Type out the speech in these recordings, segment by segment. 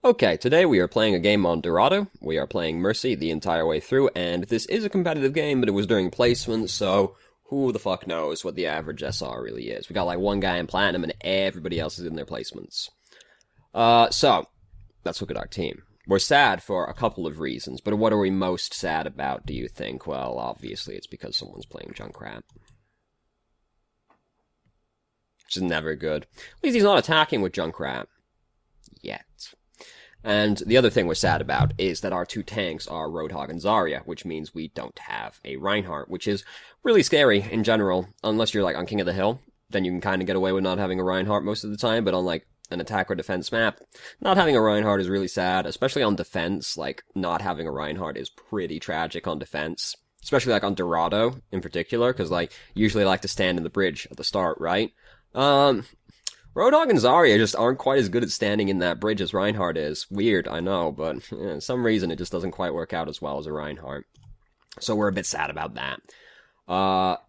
Okay, today we are playing a game on Dorado. We are playing Mercy the entire way through, and this is a competitive game, but it was during placement, so who the fuck knows what the average SR really is. We got like one guy in Platinum, and everybody else is in their placements. So, let's look at our team. We're sad for a couple of reasons, but what are we most sad about, do you think? Well, obviously it's because someone's playing Junkrat. Which is never good. At least he's not attacking with Junkrat. Yet. And the other thing we're sad about is that our two tanks are Roadhog and Zarya, which means we don't have a Reinhardt, which is really scary in general, unless you're like on King of the Hill. Then you can kind of get away with not having a Reinhardt most of the time, but on like an attack or defense map, not having a Reinhardt is really sad, especially on defense. Like, not having a Reinhardt is pretty tragic on defense, especially like on Dorado in particular, because like, usually I like to stand in the bridge at the start, right? Roadhog and Zarya just aren't quite as good at standing in that bridge as Reinhardt is. Weird, I know, but for some reason it just doesn't quite work out as well as a Reinhardt. So we're a bit sad about that.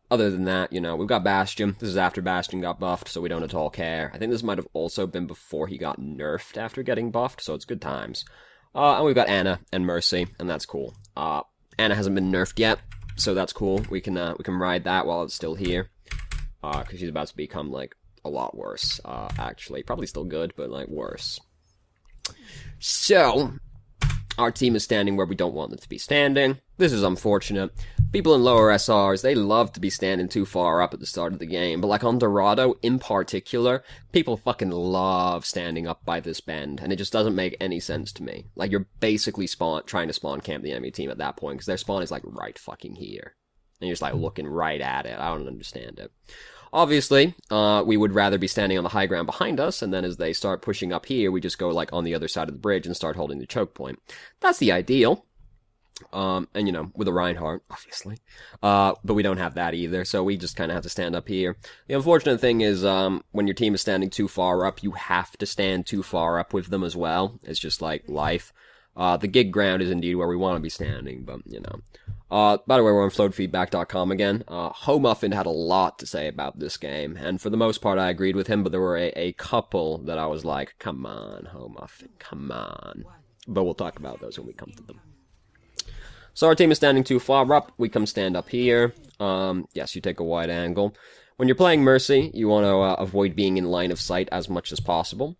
Other than that, you know, we've got Bastion. This is after Bastion got buffed, so we don't at all care. I think this might have also been before he got nerfed after getting buffed, so it's good times. And we've got Ana and Mercy, and that's cool. Ana hasn't been nerfed yet, so that's cool. We can ride that while it's still here. Because she's about to become, like, a lot worse, actually. Probably still good, but, like, worse. So, our team is standing where we don't want them to be standing. This is unfortunate. People in lower SRs, they love to be standing too far up at the start of the game, but, like, on Dorado, in particular, people fucking love standing up by this bend, and it just doesn't make any sense to me. Like, you're basically trying to spawn camp the enemy team at that point, because their spawn is, like, right fucking here. And you're just, like, looking right at it. I don't understand it. Obviously, we would rather be standing on the high ground behind us, and then as they start pushing up here, we just go, like, on the other side of the bridge and start holding the choke point. That's the ideal. And, you know, with a Reinhardt, obviously. But we don't have that either, so we just kind of have to stand up here. The unfortunate thing is, when your team is standing too far up, you have to stand too far up with them as well. It's just, like, life. The gig ground is indeed where we want to be standing, but, you know. By the way, we're on floatfeedback.com again. Homuffin had a lot to say about this game, and for the most part I agreed with him, but there were a couple that I was like, come on, Homuffin, come on. But we'll talk about those when we come to them. So our team is standing too far up, we come stand up here. Yes, you take a wide angle. When you're playing Mercy, you want to avoid being in line of sight as much as possible.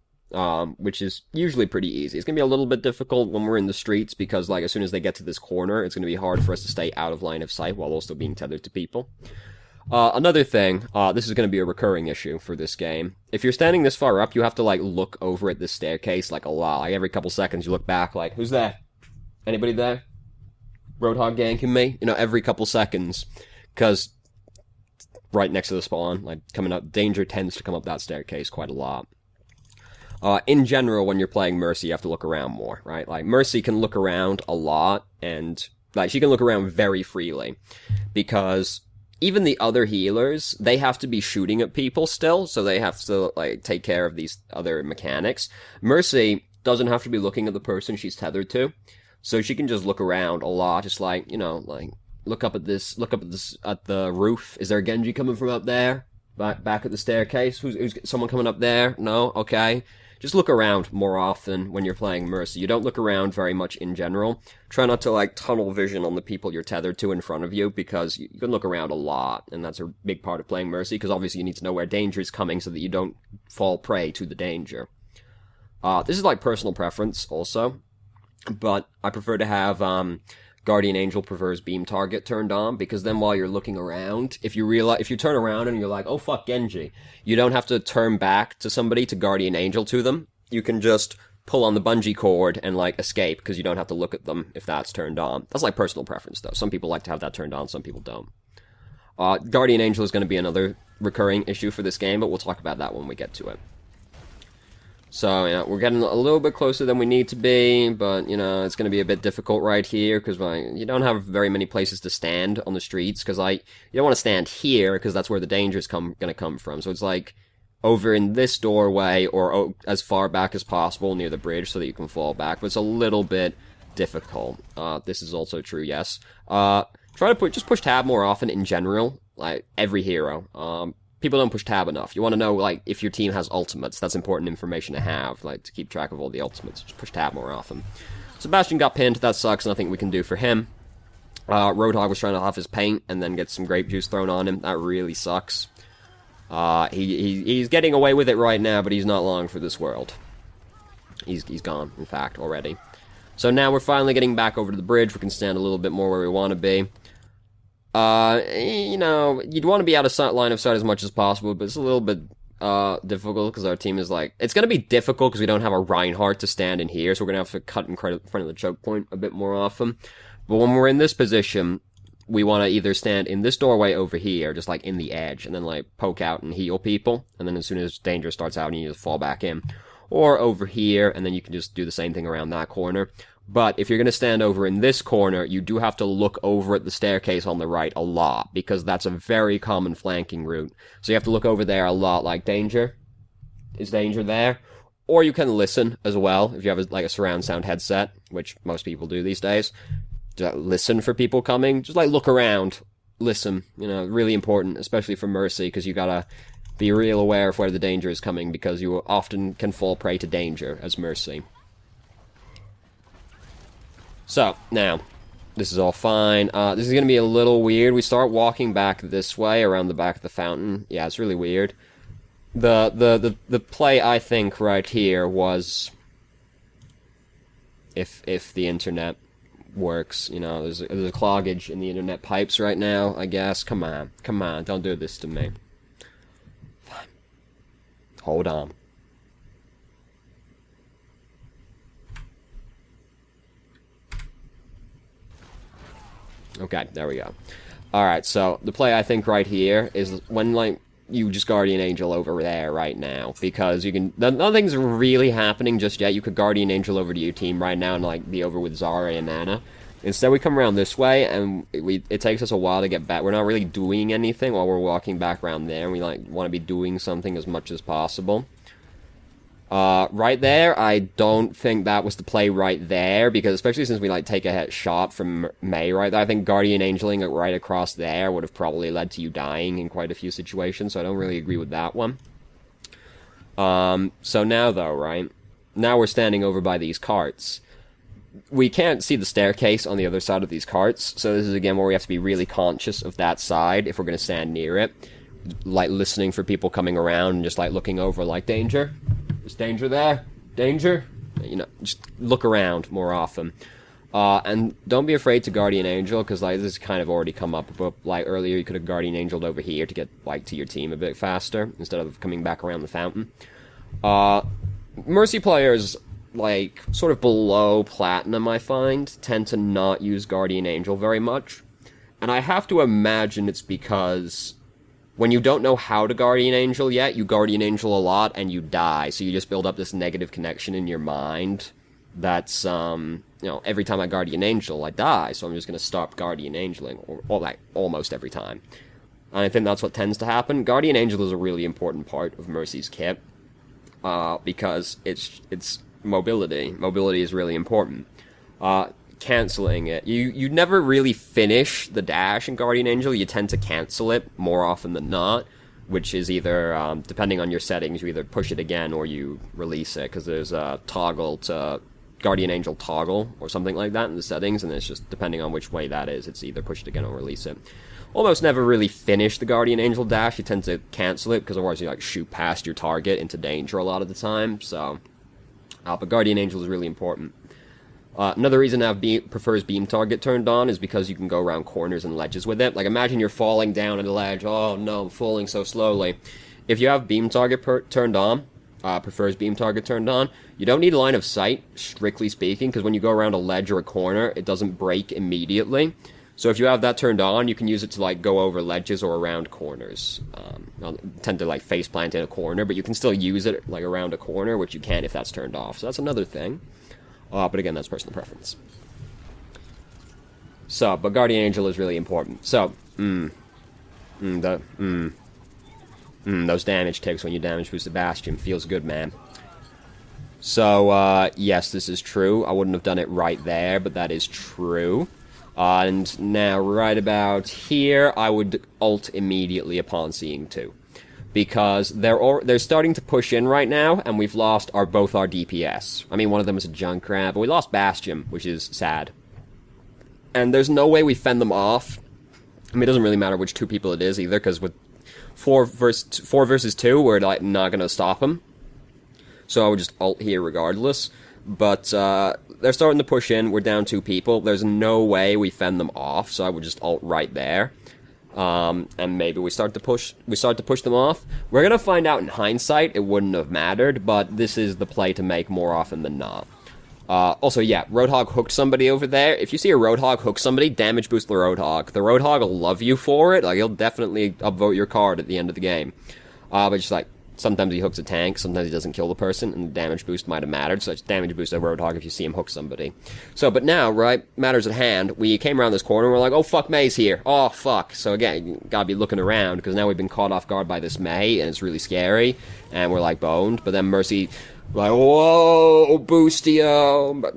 Which is usually pretty easy. It's gonna be a little bit difficult when we're in the streets, because, like, as soon as they get to this corner, it's gonna be hard for us to stay out of line of sight while also being tethered to people. Another thing, this is gonna be a recurring issue for this game. If you're standing this far up, you have to, like, look over at this staircase, like, a lot. Like, every couple seconds you look back, like, who's there? Anybody there? Roadhog ganking me? You know, every couple seconds. Because right next to the spawn, like, coming up, danger tends to come up that staircase quite a lot. In general, when you're playing Mercy, you have to look around more, right? Like, Mercy can look around a lot, and, like, she can look around very freely. Because even the other healers, they have to be shooting at people still, so they have to, like, take care of these other mechanics. Mercy doesn't have to be looking at the person she's tethered to, so she can just look around a lot, just like, you know, like, look up at the roof. Is there a Genji coming from up there? Back at the staircase? Who's someone coming up there? No? Okay. Just look around more often when you're playing Mercy. You don't look around very much in general. Try not to, like, tunnel vision on the people you're tethered to in front of you, because you can look around a lot, and that's a big part of playing Mercy, because obviously you need to know where danger is coming so that you don't fall prey to the danger. This is, like, personal preference, also, but I prefer to have, Guardian Angel prefers beam target turned on, because then while you're looking around, if you turn around and you're like, oh fuck Genji, you don't have to turn back to somebody to Guardian Angel to them. You can just pull on the bungee cord and, like, escape, because you don't have to look at them if that's turned on. That's, like, personal preference, though. Some people like to have that turned on, some people don't. Guardian Angel is going to be another recurring issue for this game, but we'll talk about that when we get to it. So, you know, we're getting a little bit closer than we need to be, but, you know, it's going to be a bit difficult right here, because, like, you don't have very many places to stand on the streets, because, like, you don't want to stand here, because that's where the danger's going to come from. So it's, like, over in this doorway, or as far back as possible near the bridge, so that you can fall back, but it's a little bit difficult. This is also true, yes. Try to just push tab more often in general, like, every hero. people don't push tab enough. You want to know, like, if your team has ultimates. That's important information to have, like, to keep track of all the ultimates. Just push tab more often. Sebastian got pinned. That sucks. Nothing we can do for him. Roadhog was trying to huff his paint and then get some grape juice thrown on him. That really sucks. He's getting away with it right now, but he's not long for this world. He's gone, in fact, already. So now we're finally getting back over to the bridge. We can stand a little bit more where we want to be. You know, you'd want to be out of line of sight as much as possible, but it's a little bit difficult because our team is like... It's going to be difficult because we don't have a Reinhardt to stand in here, so we're going to have to cut in front of the choke point a bit more often. But when we're in this position, we want to either stand in this doorway over here, just like in the edge, and then like poke out and heal people, and then as soon as danger starts out, you just fall back in. Or over here, and then you can just do the same thing around that corner. But if you're going to stand over in this corner, you do have to look over at the staircase on the right a lot, because that's a very common flanking route. So you have to look over there a lot, like danger. Is danger there? Or you can listen as well, if you have like a surround sound headset, which most people do these days. Just listen for people coming. Just like look around. Listen. You know, really important, especially for Mercy, because you gotta be real aware of where the danger is coming, because you often can fall prey to danger as Mercy. So, now, this is all fine. This is going to be a little weird. We start walking back this way, around the back of the fountain. Yeah, it's really weird. The play, I think, right here was... If the internet works, you know, there's a cloggage in the internet pipes right now, I guess. Come on, don't do this to me. Fine. Hold on. Okay, there we go. Alright, so the play I think right here is when, like, you just Guardian Angel over there right now, because you can... Nothing's really happening just yet. You could Guardian Angel over to your team right now and, like, be over with Zara and Nana. Instead, we come around this way, and it takes us a while to get back. We're not really doing anything while we're walking back around there, and we, like, want to be doing something as much as possible. Right there, I don't think that was the play right there, because especially since we, like, take a shot from Mei right there, I think Guardian Angeling it right across there would have probably led to you dying in quite a few situations, so I don't really agree with that one. So now, though, right? Now we're standing over by these carts. We can't see the staircase on the other side of these carts, so this is, again, where we have to be really conscious of that side if we're going to stand near it. Like, listening for people coming around and just, like, looking over, like, danger? Is danger there? Danger? You know, just look around more often. And don't be afraid to Guardian Angel, because, like, this has kind of already come up, but, like, earlier you could have Guardian Angeled over here to get, like, to your team a bit faster, instead of coming back around the fountain. Mercy players, like, sort of below Platinum, I find, tend to not use Guardian Angel very much. And I have to imagine it's because... when you don't know how to Guardian Angel yet, you Guardian Angel a lot and you die. So you just build up this negative connection in your mind that's, you know, every time I Guardian Angel, I die. So I'm just going to stop Guardian Angeling, or like, almost every time. And I think that's what tends to happen. Guardian Angel is a really important part of Mercy's kit, because it's mobility. Mobility is really important. Canceling it. You never really finish the dash in Guardian Angel. You tend to cancel it more often than not, which is either, depending on your settings, you either push it again or you release it, because there's a toggle to Guardian Angel toggle or something like that in the settings, and it's just depending on which way that is, it's either push it again or release it. Almost never really finish the Guardian Angel dash. You tend to cancel it, because otherwise you, like, shoot past your target into danger a lot of the time, so... but Guardian Angel is really important. Another reason to have prefers beam target turned on is because you can go around corners and ledges with it. Like, imagine you're falling down at a ledge. Oh, no, I'm falling so slowly. If you have beam target turned on, prefers beam target turned on, you don't need line of sight, strictly speaking, because when you go around a ledge or a corner, it doesn't break immediately. So if you have that turned on, you can use it to, like, go over ledges or around corners. I'll tend to, like, face plant in a corner, but you can still use it, like, around a corner, which you can't if that's turned off. So that's another thing. But again, that's personal preference. So, but Guardian Angel is really important. So, those damage ticks when you damage boost Sebastian. Feels good, man. So, yes, this is true. I wouldn't have done it right there, but that is true. And now, right about here, I would ult immediately upon seeing 2. because they're starting to push in right now, and we've lost both our DPS. I mean, one of them is a Junkrat, but we lost Bastion, which is sad. And there's no way we fend them off. I mean, it doesn't really matter which two people it is either, because with 4 versus 2, we're like not gonna stop them. So I would just ult here regardless. But they're starting to push in. We're down 2 people. There's no way we fend them off, so I would just ult right there. And maybe we start to push them off. We're gonna find out in hindsight it wouldn't have mattered, but this is the play to make more often than not. Also, yeah, Roadhog hooked somebody over there. If you see a Roadhog hook somebody, damage boost the Roadhog. The Roadhog will love you for it. Like, he'll definitely upvote your card at the end of the game. But just like, sometimes he hooks a tank, sometimes he doesn't kill the person, and the damage boost might have mattered, so it's damage boost a Roadhog if you see him hook somebody. So, but now, right, matters at hand, we came around this corner and we're like, oh fuck, May's here. Oh fuck. So again, you gotta be looking around, because now we've been caught off guard by this May, and it's really scary, and we're like boned, but then Mercy, like, whoa, Boostio, but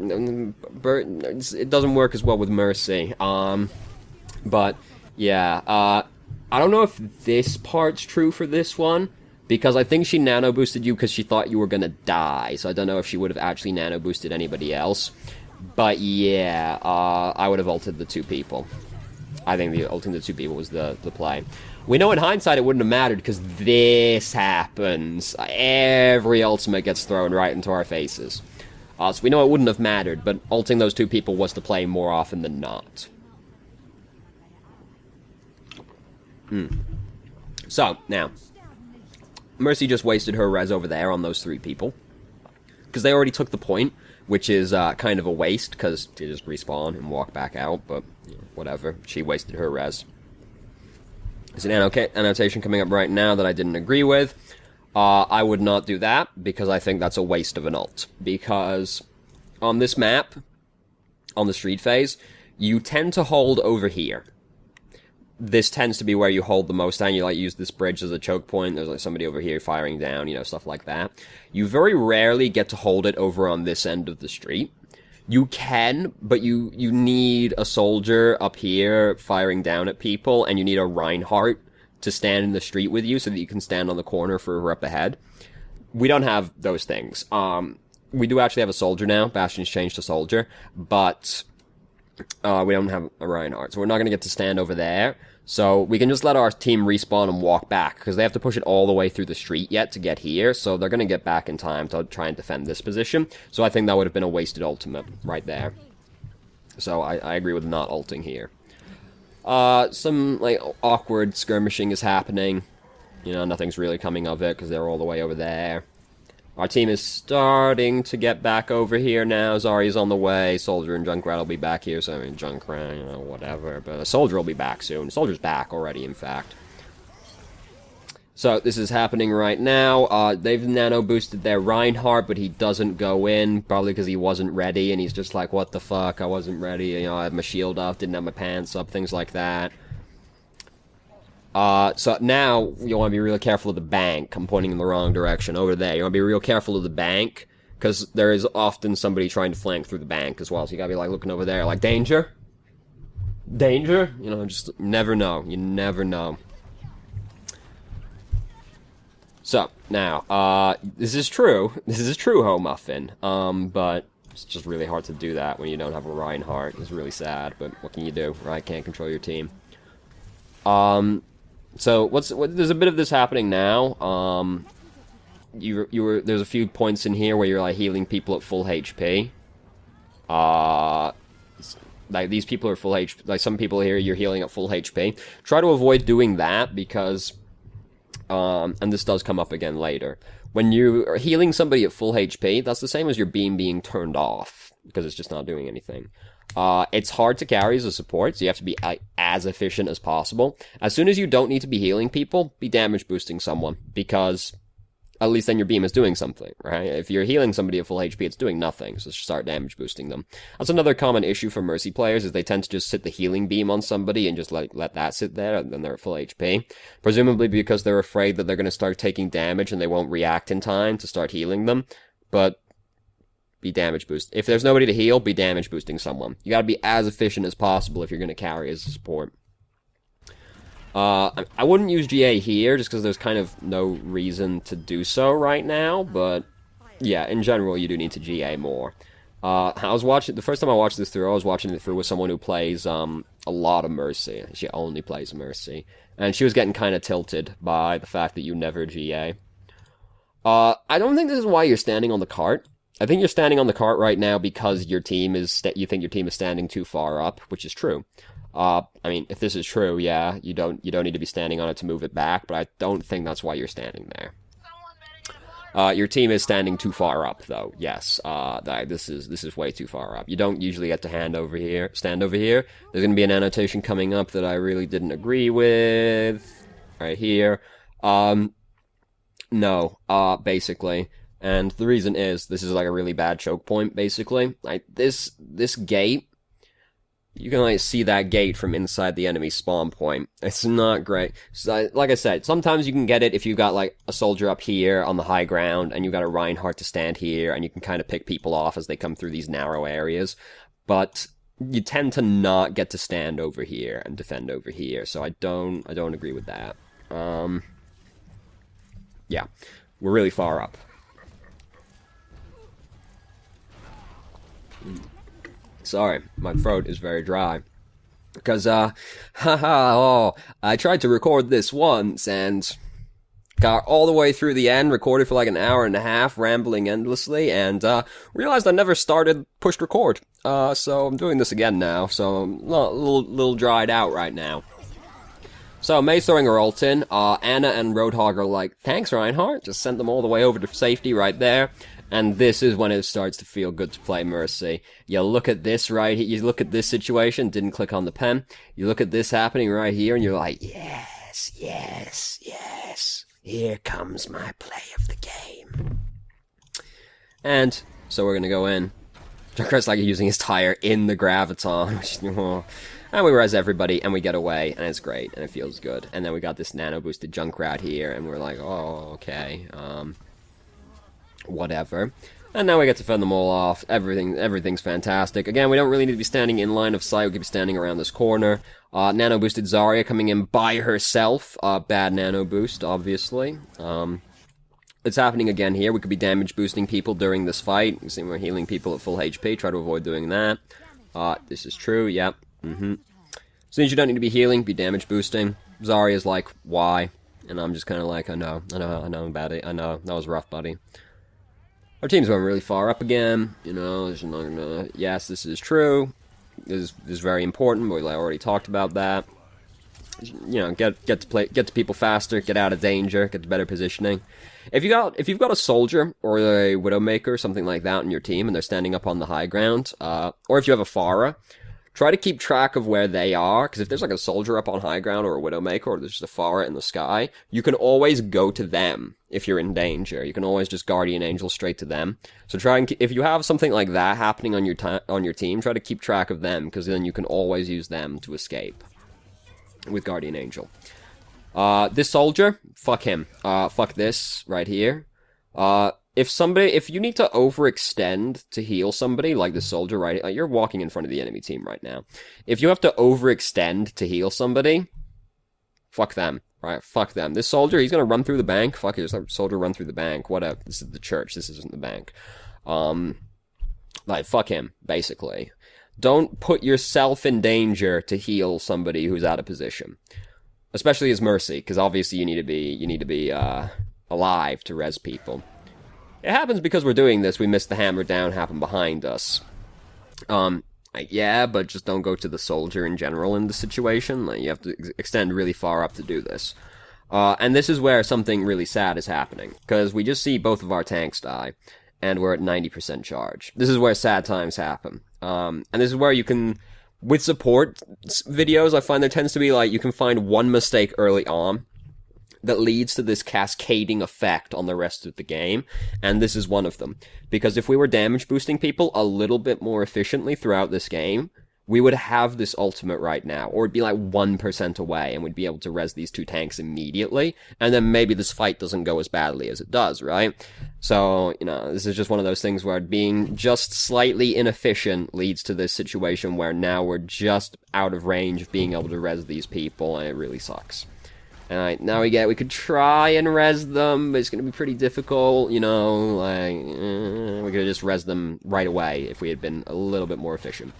it doesn't work as well with Mercy. But, yeah, I don't know if this part's true for this one, because I think she nano-boosted you because she thought you were gonna die, so I don't know if she would have actually nano-boosted anybody else. But yeah, I would have ulted the 2 people. I think the ulting the 2 people was the play. We know in hindsight it wouldn't have mattered because this happens. Every ultimate gets thrown right into our faces. So we know it wouldn't have mattered, but ulting those 2 people was the play more often than not. So, now, Mercy just wasted her res over there on those 3 people, because they already took the point, which is kind of a waste, because they just respawn and walk back out, but you know, whatever, she wasted her res. There's an annotation coming up right now that I didn't agree with. I would not do that, because I think that's a waste of an ult, because on this map, on the street phase, you tend to hold over here. This tends to be where you hold the most down. You like use this bridge as a choke point. There's like somebody over here firing down, you know, stuff like that. You very rarely get to hold it over on this end of the street. You can, but you need a soldier up here firing down at people, and you need a Reinhardt to stand in the street with you so that you can stand on the corner for up ahead. We don't have those things. We do actually have a soldier now. Bastion's changed to soldier, but we don't have a Reinhardt, so we're not going to get to stand over there. So we can just let our team respawn and walk back, because they have to push it all the way through the street yet to get here, so they're going to get back in time to try and defend this position. So I think that would have been a wasted ultimate right there. So I agree with not ulting here. Some, like, awkward skirmishing is happening. You know, nothing's really coming of it, because they're all the way over there. Our team is starting to get back over here now. Zarya's on the way. Soldier and Junkrat will be back here. So, I mean, Junkrat, you know, whatever. But a Soldier will be back soon. Soldier's back already, in fact. So, this is happening right now. They've nano-boosted their Reinhardt, but he doesn't go in. Probably because he wasn't ready. And he's just like, what the fuck? I wasn't ready. You know, I had my shield up. Didn't have my pants up. Things like that. So now, you want to be real careful of the bank. I'm pointing in the wrong direction. Over there. You want to be real careful of the bank, because there is often somebody trying to flank through the bank as well. So you gotta be, like, looking over there, like, danger? Danger? You know, just never know. You never know. So, now, this is true. This is true, Ho Muffin. But it's just really hard to do that when you don't have a Reinhardt. It's really sad, but what can you do, right? Can't control your team. So there's a bit of this happening now. There's a few points in here where you're like healing people at full HP. Like these people are full HP. Like some people here, you're healing at full HP. Try to avoid doing that because, and this does come up again later. When you are healing somebody at full HP, that's the same as your beam being turned off because it's just not doing anything. It's hard to carry as a support, so you have to be as efficient as possible. As soon as you don't need to be healing people, be damage boosting someone, because at least then your beam is doing something, right? If you're healing somebody at full HP, it's doing nothing, so start damage boosting them. That's another common issue for Mercy players, is they tend to just sit the healing beam on somebody and just let that sit there, and then they're at full HP. Presumably because they're afraid that they're going to start taking damage and they won't react in time to start healing them, but be damage boost. If there's nobody to heal, be damage boosting someone. You gotta be as efficient as possible if you're gonna carry as a support. I wouldn't use GA here, just because there's kind of no reason to do so right now, but yeah, in general, you do need to GA more. I was watching, the first time I watched this through, I was watching it through with someone who plays, a lot of Mercy. She only plays Mercy. And she was getting kind of tilted by the fact that you never GA. I don't think this is why you're standing on the cart. I think you're standing on the cart right now because your team is, you think your team is standing too far up, which is true. I mean, if this is true, yeah, you don't need to be standing on it to move it back, but I don't think that's why you're standing there. Your team is standing too far up, though. Yes, this is way too far up. You don't usually get to stand over here. There's gonna be an annotation coming up that I really didn't agree with. Right here. No, basically. And the reason is, this is like a really bad choke point, basically. Like, this gate, you can, like, see that gate from inside the enemy spawn point. It's not great. So, like I said, sometimes you can get it if you got, like, a soldier up here on the high ground, and you got a Reinhardt to stand here, and you can kind of pick people off as they come through these narrow areas. But you tend to not get to stand over here and defend over here, so I don't agree with that. Yeah. We're really far up. Sorry, my throat is very dry. Because, I tried to record this once, and got all the way through the end, recorded for like an hour and a half, rambling endlessly, and, realized I never pushed record. So I'm doing this again now, so I'm a little dried out right now. So, May's throwing her ult in, Anna and Roadhog are like, thanks Reinhardt, just sent them all the way over to safety right there. And this is when it starts to feel good to play Mercy. You look at this right here, you look at this situation, didn't click on the pen. You look at this happening right here, and you're like, yes, yes, yes. Here comes my play of the game. And, so we're gonna go in. Junkrat's like using his tire in the Graviton. And we res everybody, and we get away, and it's great, and it feels good. And then we got this nano-boosted Junkrat here, and we're like, oh, okay, whatever. And now we get to fend them all off. Everything's fantastic. Again, we don't really need to be standing in line of sight. We could be standing around this corner. Nano-boosted Zarya coming in by herself. Bad nano-boost, obviously. It's happening again here. We could be damage boosting people during this fight. You see, we're healing people at full HP. Try to avoid doing that. This is true, yep. As soon as you don't need to be healing, be damage boosting. Zarya's like, why? And I'm just kind of like, I know about it. I know, that was rough, buddy. Our team's going really far up again, you know, there's not gonna... Yes, this is true. This is very important, but we already talked about that. You know, get to people faster, get out of danger, get to better positioning. If you've got a soldier or a Widowmaker, something like that in your team, and they're standing up on the high ground, or if you have a Pharah, try to keep track of where they are, because if there's like a soldier up on high ground or a Widowmaker or there's just a Pharah in the sky, you can always go to them if you're in danger. You can always just Guardian Angel straight to them. So try and, if you have something like that happening on your team, try to keep track of them, because then you can always use them to escape with Guardian Angel. This soldier, fuck him. Fuck this right here. If you need to overextend to heal somebody, like the soldier, right? You're walking in front of the enemy team right now. If you have to overextend to heal somebody, fuck them, right? Fuck them. This soldier, he's gonna run through the bank. Fuck it, this soldier run through the bank. Whatever. This is the church. This isn't the bank. Like, fuck him, basically. Don't put yourself in danger to heal somebody who's out of position. Especially as Mercy, because obviously you need to be alive to res people. It happens because we're doing this, we missed the hammer down happen behind us. Yeah, but just don't go to the soldier in general in the situation. Like, you have to extend really far up to do this. And this is where something really sad is happening, because we just see both of our tanks die, and we're at 90% charge. This is where sad times happen. And this is where you can, with support videos, I find there tends to be, like, you can find one mistake early on that leads to this cascading effect on the rest of the game, and this is one of them. Because if we were damage boosting people a little bit more efficiently throughout this game, we would have this ultimate right now, or it'd be like 1% away, and we'd be able to res these two tanks immediately, and then maybe this fight doesn't go as badly as it does, right? So, you know, this is just one of those things where being just slightly inefficient leads to this situation where now we're just out of range of being able to res these people, and it really sucks. Alright, now we could try and res them, but it's gonna be pretty difficult, you know, like, we could just res them right away if we had been a little bit more efficient.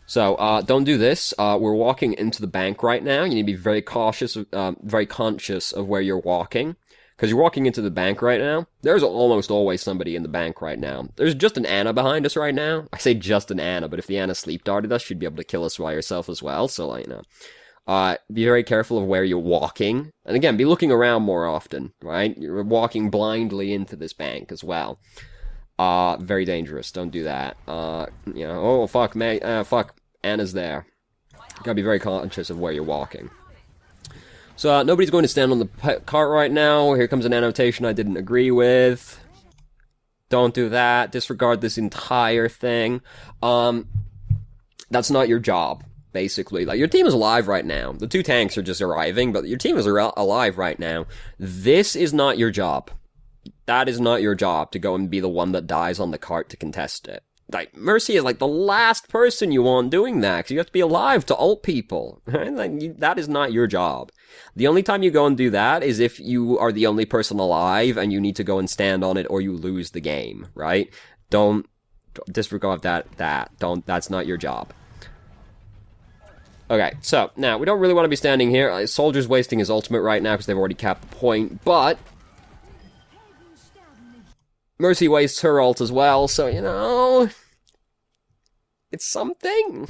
So, don't do this. We're walking into the bank right now. You need to be very cautious, very conscious of where you're walking. Because you're walking into the bank right now. There's almost always somebody in the bank right now. There's just an Anna behind us right now. I say just an Anna, but if the Anna sleep darted us, she'd be able to kill us by herself as well. So, like, you know. Be very careful of where you're walking. And again, be looking around more often, right? You're walking blindly into this bank as well. Very dangerous. Don't do that. You know, oh, fuck, man, fuck. Anna's there. You gotta be very conscious of where you're walking. So, nobody's going to stand on the cart right now. Here comes an annotation I didn't agree with. Don't do that. Disregard this entire thing. That's not your job, basically. Like, your team is alive right now. The two tanks are just arriving, but your team is alive right now. This is not your job. That is not your job, to go and be the one that dies on the cart to contest it. Like, Mercy is like the last person you want doing that, because you have to be alive to ult people, right? Like, that is not your job. The only time you go and do that is if you are the only person alive and you need to go and stand on it or you lose the game, right? Don't disregard that's not your job. Okay, so, now, we don't really want to be standing here. Soldier's wasting his ultimate right now because they've already capped the point, but Mercy wastes her ult as well, so, you know, it's something.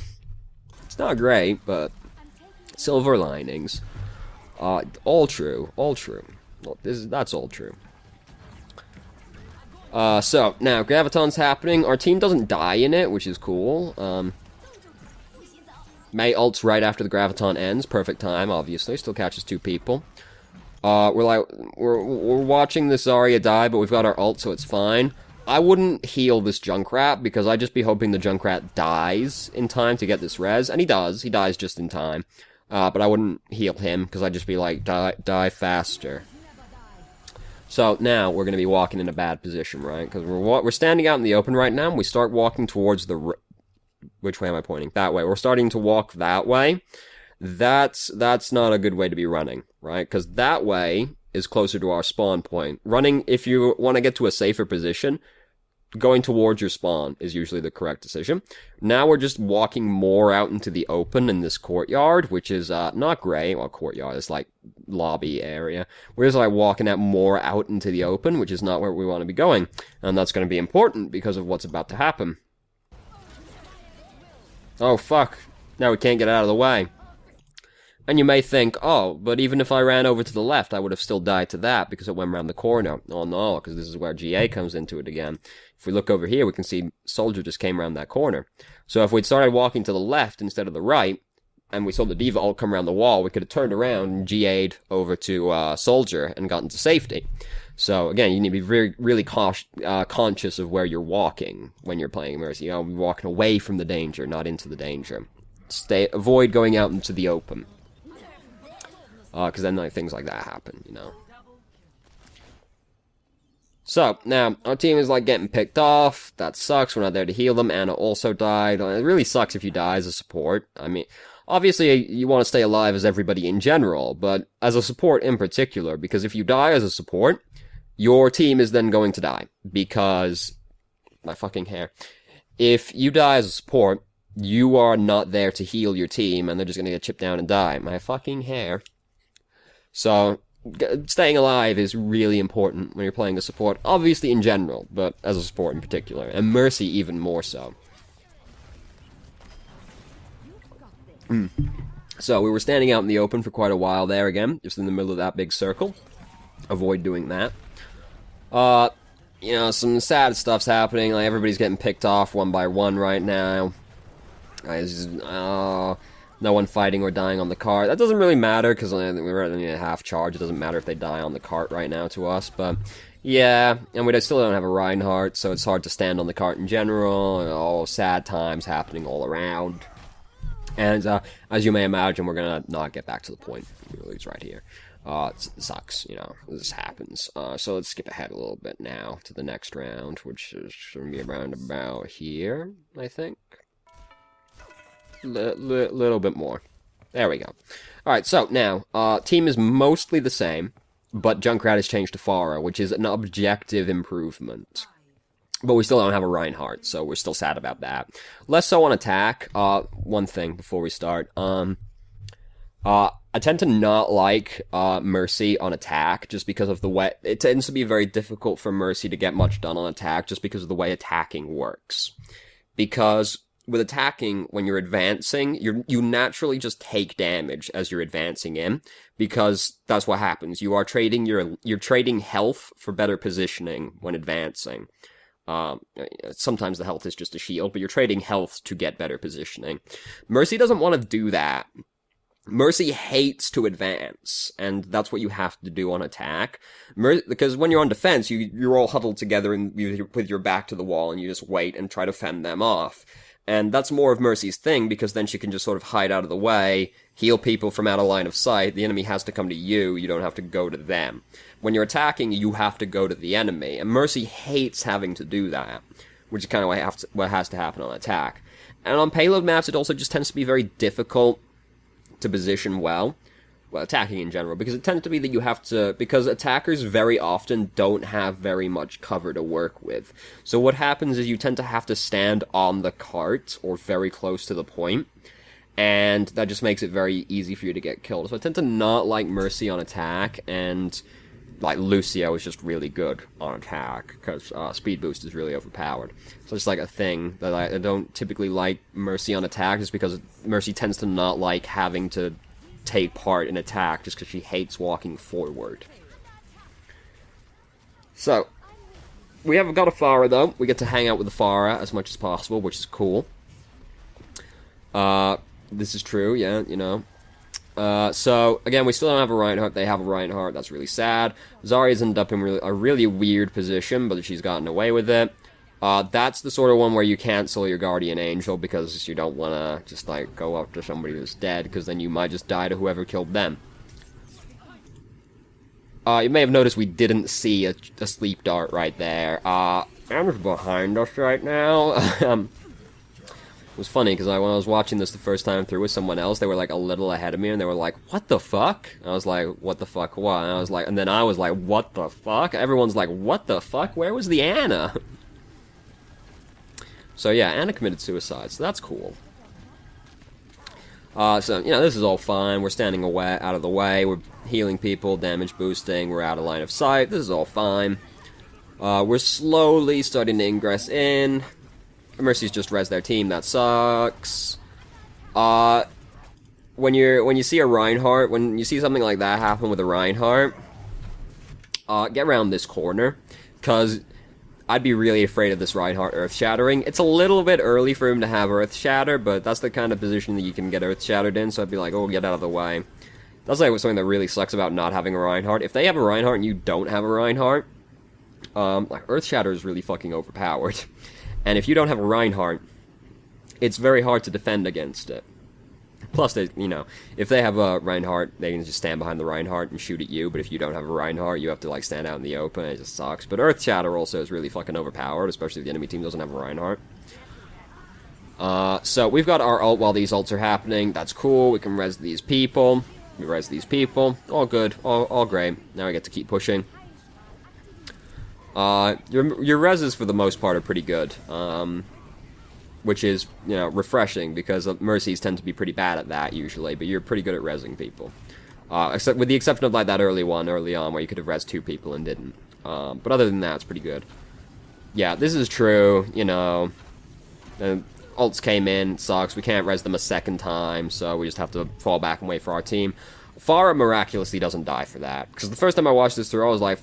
It's not great, but silver linings. All true, all true. Well, that's all true. So, now, Graviton's happening. Our team doesn't die in it, which is cool. Mei ults right after the Graviton ends. Perfect time, obviously. Still catches two people. We're watching this Zarya die, but we've got our ult, so it's fine. I wouldn't heal this Junkrat, because I'd just be hoping the Junkrat dies in time to get this res, and he does. He dies just in time. But I wouldn't heal him, because I'd just be like, die faster. So, now, we're going to be walking in a bad position, right? Because we're standing out in the open right now, and we start walking towards the... Which way am I pointing? That way. We're starting to walk that way. That's not a good way to be running, right? Because that way is closer to our spawn point. Running, if you want to get to a safer position, going towards your spawn is usually the correct decision. Now we're just walking more out into the open in this courtyard, which is not great. Well, courtyard is like lobby area. We're just like walking out more out into the open, which is not where we want to be going. And that's going to be important because of what's about to happen. Oh, fuck. Now we can't get out of the way. And you may think, oh, but even if I ran over to the left, I would have still died to that because it went around the corner. Oh no, because this is where GA comes into it again. If we look over here, we can see Soldier just came around that corner. So if we'd started walking to the left instead of the right, and we saw the Diva all come around the wall, we could have turned around and GA'd over to Soldier and gotten to safety. So again, you need to be really conscious of where you're walking when you're playing Mercy. You know, walking away from the danger, not into the danger. Avoid going out into the open. Because then like, things like that happen, you know. So, now, our team is like getting picked off. That sucks, we're not there to heal them. Anna also died. It really sucks if you die as a support. I mean, obviously you want to stay alive as everybody in general, but as a support in particular, because if you die as a support, your team is then going to die. Because, my fucking hair. If you die as a support, you are not there to heal your team, and they're just going to get chipped down and die. My fucking hair. So, staying alive is really important when you're playing a support, obviously in general, but as a support in particular, and Mercy even more so. So, we were standing out in the open for quite a while there again, just in the middle of that big circle. Avoid doing that. You know, some sad stuff's happening, like everybody's getting picked off one by one right now. No one fighting or dying on the cart. That doesn't really matter, because we're only at half charge. It doesn't matter if they die on the cart right now to us, but Yeah, and we still don't have a Reinhardt, so it's hard to stand on the cart in general, and all sad times happening all around. And as you may imagine, we're gonna not get back to the point. It's right here. It sucks, you know, this happens. So let's skip ahead a little bit now to the next round, which is gonna be around about here, I think. Little bit more. There we go. Alright, so now, team is mostly the same, but Junkrat has changed to Pharah, which is an objective improvement. But we still don't have a Reinhardt, so we're still sad about that. Less so on attack. One thing before we start. I tend to not like Mercy on attack just because of the way it tends to be very difficult for Mercy to get much done on attack just because of the way attacking works. Because with attacking, when you're advancing, you naturally just take damage as you're advancing in, because that's what happens. You are trading you're trading health for better positioning when advancing. Sometimes the health is just a shield, but you're trading health to get better positioning. Mercy doesn't want to do that. Mercy hates to advance, and that's what you have to do on attack. Because when you're on defense, you're all huddled together with your back to the wall, and you just wait and try to fend them off. And that's more of Mercy's thing, because then she can just sort of hide out of the way, heal people from out of line of sight. The enemy has to come to you, you don't have to go to them. When you're attacking, you have to go to the enemy, and Mercy hates having to do that, which is kind of what has to happen on attack. And on payload maps, it also just tends to be very difficult to position well, attacking in general, because it tends to be that you have to, because attackers very often don't have very much cover to work with. So what happens is you tend to have to stand on the cart, or very close to the point, and that just makes it very easy for you to get killed. So I tend to not like Mercy on attack, and like Lucio is just really good on attack, because speed boost is really overpowered. So it's like a thing that I don't typically like Mercy on attack, just because Mercy tends to not like having to take part in attack, just because she hates walking forward. So, we haven't got a Pharah though. We get to hang out with the Pharah as much as possible, which is cool. This is true, yeah, you know. So, again, we still don't have a Reinhardt. They have a Reinhardt. That's really sad. Zarya's ended up in a really weird position, but she's gotten away with it. That's the sort of one where you cancel your Guardian Angel because you don't want to just, like, go up to somebody who's dead, because then you might just die to whoever killed them. You may have noticed we didn't see a sleep dart right there. Amber's behind us right now. It was funny, because when I was watching this the first time through with someone else, they were, like, a little ahead of me, and they were like, what the fuck? And I was like, what the fuck what? And then I was like, what the fuck? Everyone's like, what the fuck? Where was the Ana? So yeah, Ana committed suicide, so that's cool. So, you know, this is all fine. We're standing out of the way. We're healing people, damage boosting. We're out of line of sight. This is all fine. We're slowly starting to ingress in. Mercy's just res their team. That sucks. When you see a Reinhardt, when you see something like that happen with a Reinhardt, get around this corner, because I'd be really afraid of this Reinhardt Earth Shattering. It's a little bit early for him to have Earth Shatter, but that's the kind of position that you can get Earth Shattered in, so I'd be like, oh, get out of the way. That's like something that really sucks about not having a Reinhardt. If they have a Reinhardt and you don't have a Reinhardt, like, Earth Shatter is really fucking overpowered. And if you don't have a Reinhardt, it's very hard to defend against it. Plus, you know, if they have a Reinhardt, they can just stand behind the Reinhardt and shoot at you, but if you don't have a Reinhardt, you have to, like, stand out in the open, it just sucks. But Earth Shatter also is really fucking overpowered, especially if the enemy team doesn't have a Reinhardt. So we've got our ult while these ults are happening. That's cool. We can res these people. We res these people. All good. All great. Now we get to keep pushing. Your reses, for the most part, are pretty good. Which is, you know, refreshing, because Mercies tend to be pretty bad at that, usually, but you're pretty good at resing people. Except with the exception of, like, that early on, where you could have resed 2 people and didn't. But other than that, it's pretty good. Yeah, this is true, you know. Ults came in, sucks, we can't res them a second time, so we just have to fall back and wait for our team. Pharah miraculously doesn't die for that, because the first time I watched this through, I was like,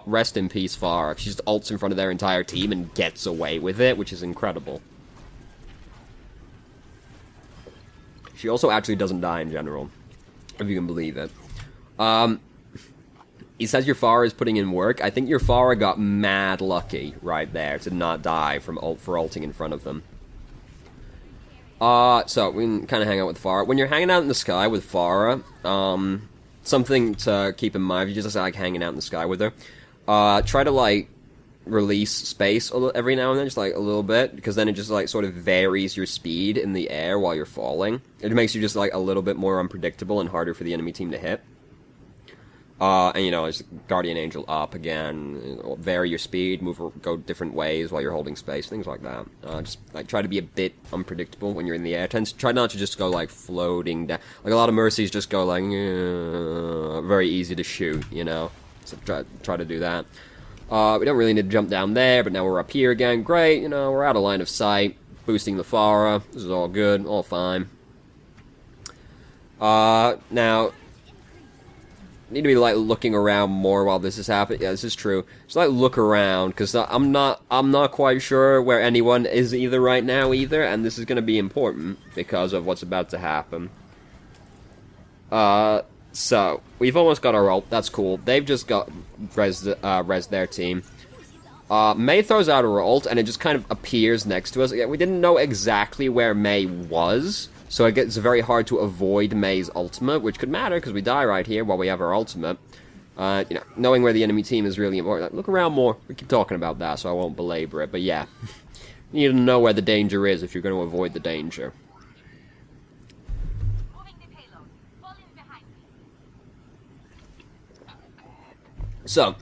rest in peace, Pharah. She just ults in front of their entire team and gets away with it, which is incredible. She also actually doesn't die in general, if you can believe it. He says your Pharah is putting in work. I think your Pharah got mad lucky right there to not die for ulting in front of them. So we can kind of hang out with Pharah. When you're hanging out in the sky with Pharah, something to keep in mind, if you just like hanging out in the sky with her, try to like release space every now and then, just like a little bit, because then it just like sort of varies your speed in the air while you're falling. It makes you just like a little bit more unpredictable and harder for the enemy team to hit. And you know, just Guardian Angel up again, vary your speed, go different ways while you're holding space, things like that. Just like try to be a bit unpredictable when you're in the air. Try not to just go like floating down. Like a lot of Mercies just go like very easy to shoot, you know. So try to do that. We don't really need to jump down there, but now we're up here again. Great, you know, we're out of line of sight. Boosting the Pharah. This is all good, all fine. Now need to be like looking around more while this is happening. Yeah, this is true. Just like look around, because I'm not quite sure where anyone is either right now either, and this is going to be important because of what's about to happen. So we've almost got our ult. That's cool. They've just got res their team. Mei throws out her ult, and it just kind of appears next to us. Again, we didn't know exactly where Mei was. So it gets very hard to avoid Mei's ultimate, which could matter because we die right here while we have our ultimate. You know, knowing where the enemy team is really important. Like, look around more. We keep talking about that, so I won't belabor it. But yeah, you need to know where the danger is if you're going to avoid the danger. So,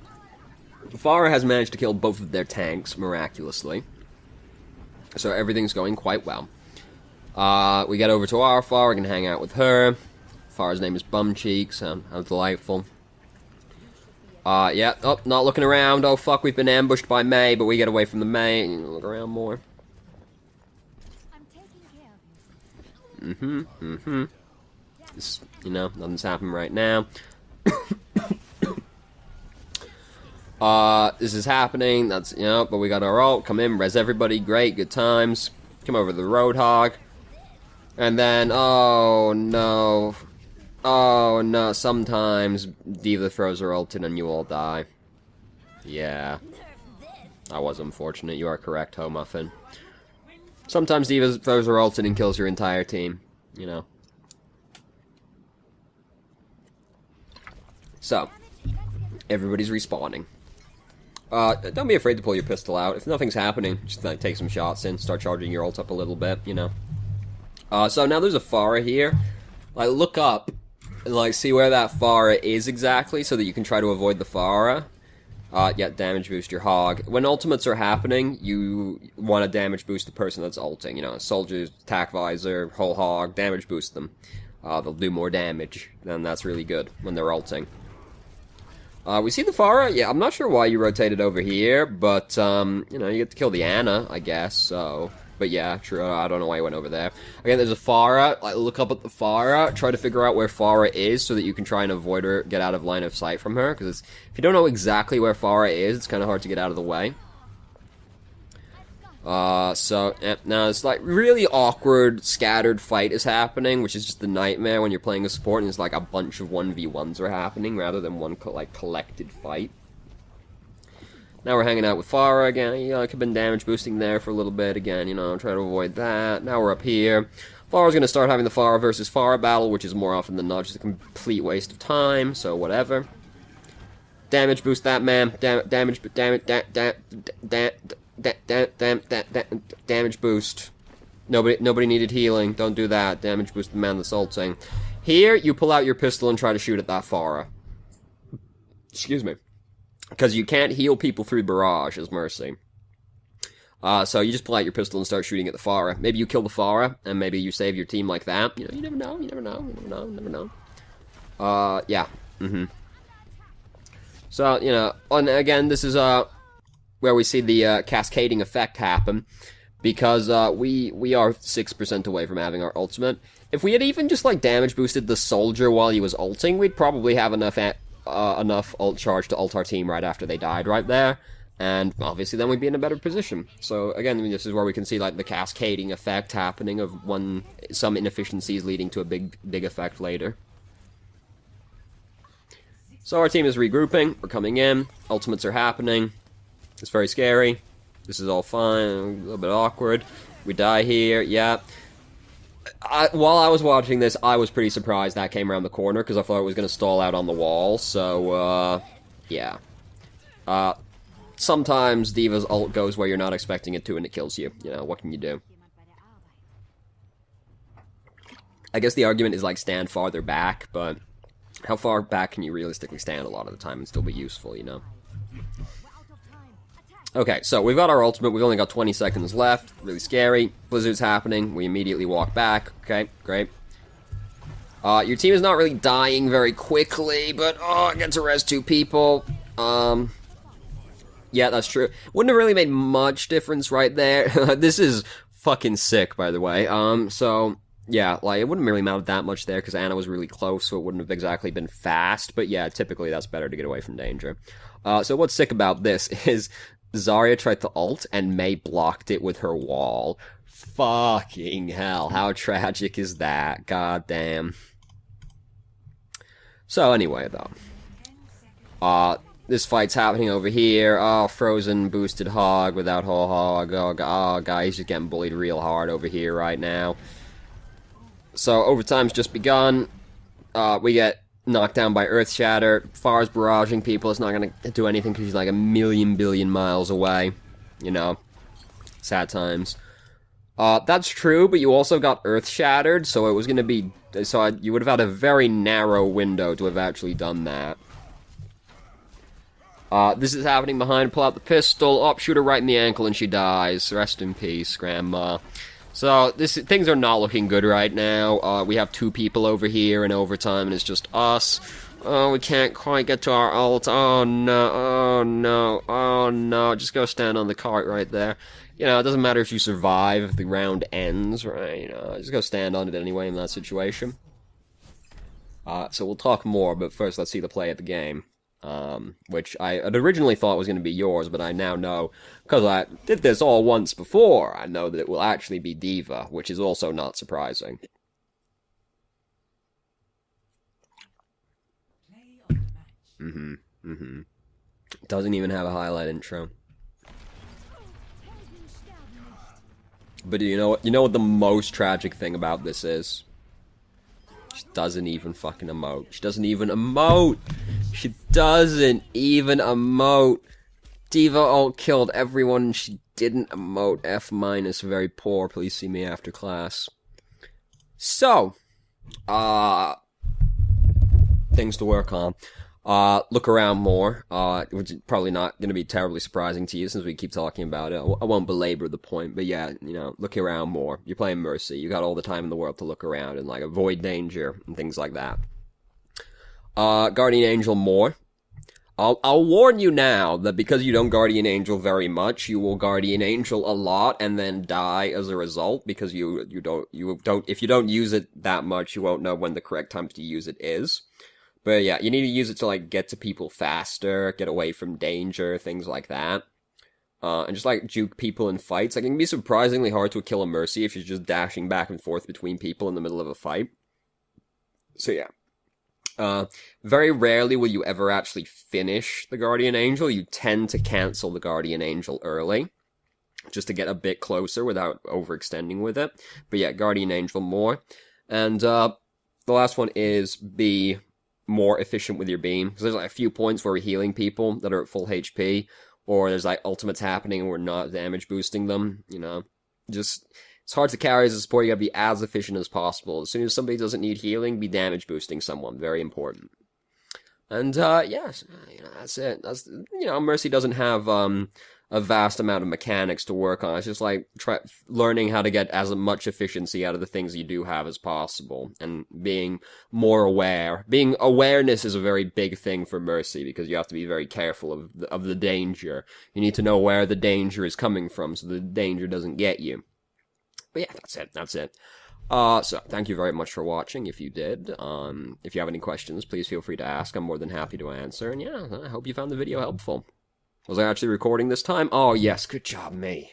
Pharah has managed to kill both of their tanks miraculously. So everything's going quite well. We get over to our Pharah, we can hang out with her. Pharah's name is Bumcheeks, how delightful. Yeah, oh, not looking around. Oh fuck, we've been ambushed by Mei, but we get away from the Mei, and look around more. This, you know, nothing's happening right now. This is happening, that's, you know, but we got our ult, come in, res everybody, great, good times. Come over to the Roadhog. And then, oh no, sometimes D.Va throws her ult in and you all die. Yeah, that was unfortunate, you are correct, Ho Muffin. Sometimes D.Va throws her ult in and kills your entire team, you know. So, everybody's respawning. Don't be afraid to pull your pistol out. If nothing's happening, just like, take some shots in, start charging your ult up a little bit, you know. So now there's a Pharah here. Like, look up, and like, see where that Pharah is exactly, so that you can try to avoid the Pharah. Yeah, damage boost your hog. When ultimates are happening, you want to damage boost the person that's ulting. You know, soldiers, attack visor, whole hog, damage boost them. They'll do more damage, and that's really good when they're ulting. We see the Pharah. Yeah, I'm not sure why you rotated over here, but, you know, you get to kill the Ana, I guess, so. But yeah, true, I don't know why you went over there. Again, there's a Pharah. Like, look up at the Pharah, try to figure out where Pharah is so that you can try and avoid her, get out of line of sight from her, because if you don't know exactly where Pharah is, it's kind of hard to get out of the way. So, yeah, now it's like really awkward, scattered fight is happening, which is just the nightmare when you're playing a support and it's like a bunch of 1v1s are happening rather than one, like, collected fight. Now we're hanging out with Pharah again, you know, I could have been damage boosting there for a little bit again, you know, try to avoid that. Now we're up here. Pharah's gonna start having the Pharah versus Pharah battle, which is more often than not just a complete waste of time, so whatever. Damage boost that man, damage boost. Nobody needed healing. Don't do that. Damage boost the man that's ulting. Here, you pull out your pistol and try to shoot at that Pharah. Excuse me. Because you can't heal people through barrage as Mercy. So you just pull out your pistol and start shooting at the Pharah. Maybe you kill the Pharah, and maybe you save your team like that. You know, you never know, you never know, you never know, you never know. Yeah. So, you know, and again, this is, where we see the, cascading effect happen. Because, we are 6% away from having our ultimate. If we had even just, like, damage boosted the soldier while he was ulting, we'd probably have enough ult charge to ult our team right after they died right there. And, obviously, then we'd be in a better position. So, again, I mean, this is where we can see, like, the cascading effect happening of some inefficiencies leading to a big effect later. So our team is regrouping. We're coming in. Ultimates are happening. It's very scary. This is all fine. A little bit awkward. We die here. Yeah. While I was watching this, I was pretty surprised that came around the corner, because I thought it was going to stall out on the wall, so, yeah. Sometimes D.Va's ult goes where you're not expecting it to, and it kills you. You know, what can you do? I guess the argument is, like, stand farther back, but how far back can you realistically stand a lot of the time and still be useful, you know? Okay, so we've got our ultimate. We've only got 20 seconds left. Really scary. Blizzard's happening. We immediately walk back. Okay, great. Your team is not really dying very quickly, but, I get to res 2 people. Yeah, that's true. Wouldn't have really made much difference right there. This is fucking sick, by the way. So, yeah, like, it wouldn't really matter that much there, because Ana was really close, so it wouldn't have exactly been fast, but yeah, typically that's better to get away from danger. So what's sick about this is Zarya tried to ult, and Mei blocked it with her wall. Fucking hell, how tragic is that? God damn. So anyway, though. This fight's happening over here. Oh, frozen boosted hog without whole hog. Oh, guy, he's just getting bullied real hard over here right now. So, overtime's just begun. We get knocked down by Earth Shatter. Far's barraging people. It's not gonna do anything because he's like a million billion miles away. You know. Sad times. That's true, but you also got Earth Shattered, so it was gonna be... So you would have had a very narrow window to have actually done that. This is happening behind. Pull out the pistol. Oh, shoot her right in the ankle and she dies. Rest in peace, Grandma. So, things are not looking good right now. We have 2 people over here in overtime, and it's just us. Oh, we can't quite get to our ult. Oh, no. Oh, no. Oh, no. Just go stand on the cart right there. You know, it doesn't matter if you survive, if the round ends, right? You know, just go stand on it anyway in that situation. So we'll talk more, but first let's see the play of the game. Which I had originally thought was going to be yours, but I now know, because I did this all once before, I know that it will actually be D.Va, which is also not surprising. Doesn't even have a highlight intro. But you know what the most tragic thing about this is? She doesn't even fucking emote. She doesn't even emote! She doesn't even emote! D.Va ult killed everyone and she didn't emote. F-, very poor. Please see me after class. So, things to work on. Look around more, which is probably not going to be terribly surprising to you since we keep talking about it. I won't belabor the point, but yeah, you know, look around more. You're playing Mercy. You got all the time in the world to look around and, like, avoid danger and things like that. Guardian Angel more. I'll warn you now that because you don't Guardian Angel very much, you will Guardian Angel a lot and then die as a result, because if you don't use it that much, you won't know when the correct time to use it is. But yeah, you need to use it to, like, get to people faster, get away from danger, things like that. And just, like, juke people in fights. Like, it can be surprisingly hard to kill a Mercy if you're just dashing back and forth between people in the middle of a fight. So yeah. Very rarely will you ever actually finish the Guardian Angel. You tend to cancel the Guardian Angel early, just to get a bit closer without overextending with it. But yeah, Guardian Angel more. And, the last one is be more efficient with your beam, because there's like a few points where we're healing people that are at full HP, or there's like ultimates happening and we're not damage boosting them, you know. Just, it's hard to carry as a support. You gotta be as efficient as possible. As soon as somebody doesn't need healing, be damage boosting someone. Very important. And, yeah, you know, that's it. That's, you know, Mercy doesn't have, a vast amount of mechanics to work on. It's just like learning how to get as much efficiency out of the things you do have as possible, and being more aware. Awareness is a very big thing for Mercy, because you have to be very careful of the danger. You need to know where the danger is coming from, so the danger doesn't get you. But yeah, that's it. So, thank you very much for watching, if you did. If you have any questions, please feel free to ask. I'm more than happy to answer. And yeah, I hope you found the video helpful. Was I actually recording this time? Oh, yes. Good job, me.